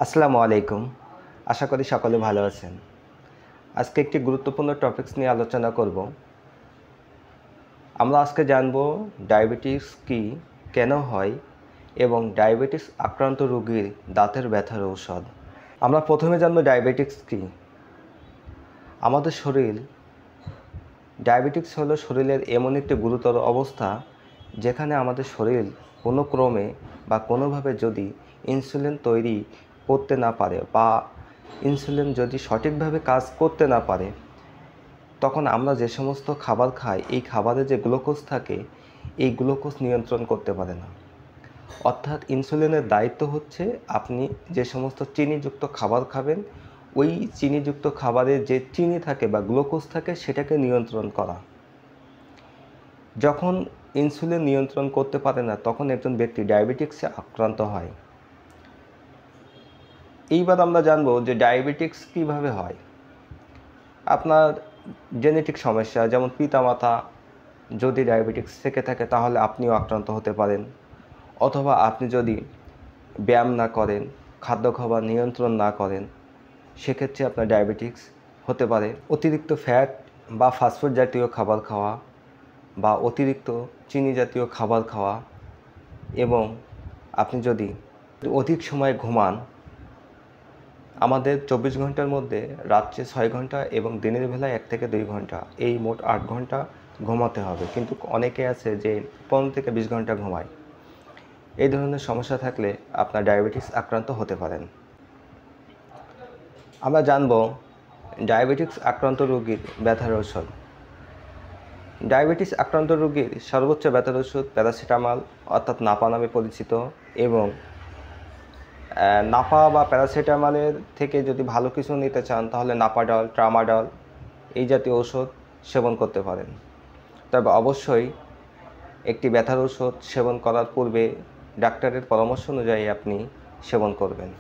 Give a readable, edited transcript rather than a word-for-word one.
আসসালামু আলাইকুম। আশা করি সকলে ভালো আছেন। আজকে একটি গুরুত্বপূর্ণ টপিকস নিয়ে আলোচনা করব। আমরা আজকে জানব ডায়াবেটিস কি, কেন হয় এবং ডায়াবেটিস আক্রান্ত রোগীর দাঁতের ব্যথার ঔষধ। আমরা প্রথমে জানব ডায়াবেটিস কি। আমাদের ডায়াবেটিস হলো শরীরের এমন একটি গুরুতর অবস্থা যেখানে আমাদের শরীর কোনো ক্রমে বা কোনোভাবে যদি ইনসুলিন তৈরি করতে না পারে বা ইনসুলিন যদি সঠিকভাবে কাজ করতে না পারে, তখন আমরা যে সমস্ত খাবার খাই এই খাবারে যে গ্লুকোজ থাকে এই গ্লুকোজ নিয়ন্ত্রণ করতে পারে না। অর্থাৎ ইনসুলিনের দায়িত্ব হচ্ছে আপনি যে সমস্ত চিনিযুক্ত খাবার খাবেন ওই চিনিযুক্ত খাবারে যে চিনি থাকে বা গ্লুকোজ থাকে সেটাকে নিয়ন্ত্রণ করা। যখন ইনসুলিন নিয়ন্ত্রণ করতে পারে না তখন একজন ব্যক্তি ডায়াবেটিক্সে আক্রান্ত হয়। এইবার আমরা জানব যে ডায়াবেটিক্স কিভাবে হয়। আপনার জেনেটিক সমস্যা, যেমন পিতামাতা যদি ডায়াবেটিক্স থেকে থাকে তাহলে আপনিও আক্রান্ত হতে পারেন, অথবা আপনি যদি ব্যায়াম না করেন, খাদ্য খাবার নিয়ন্ত্রণ না করেন, সেক্ষেত্রে আপনার ডায়াবেটিক্স হতে পারে। অতিরিক্ত ফ্যাট বা ফাস্টফুড জাতীয় খাবার খাওয়া বা অতিরিক্ত চিনি জাতীয় খাবার খাওয়া, এবং আপনি যদি অধিক সময় ঘুমান, আমাদের 24 ঘন্টার মধ্যে রাত্রে 6 ঘন্টা এবং দিনের বেলায় 1 থেকে 2 ঘন্টা, এই মোট 8 ঘন্টা ঘুমাতে হবে। কিন্তু অনেকে আছে যে 15 থেকে 20 ঘন্টা ঘুমায়। এই ধরনের সমস্যা থাকলে আপনার ডায়াবেটিস আক্রান্ত হতে পারেন। আমরা জানব ডায়াবেটিস আক্রান্ত রোগীর ব্যথার ঔষধ। ডায়াবেটিস আক্রান্ত রোগীর সর্বোচ্চ ব্যথার ওষুধ প্যারাসিটামল অর্থাৎ নাপা নামে পরিচিত, এবং নাপা বা প্যারাসিটামলের থেকে যদি ভালো কিছু নিতে চান তাহলে নাপাডল, ট্রামাডল এই জাতীয় ওষুধ সেবন করতে পারেন। তবে অবশ্যই একটি ব্যথার ওষুধ সেবন করার পূর্বে ডাক্তারের পরামর্শ অনুযায়ী আপনি সেবন করবেন।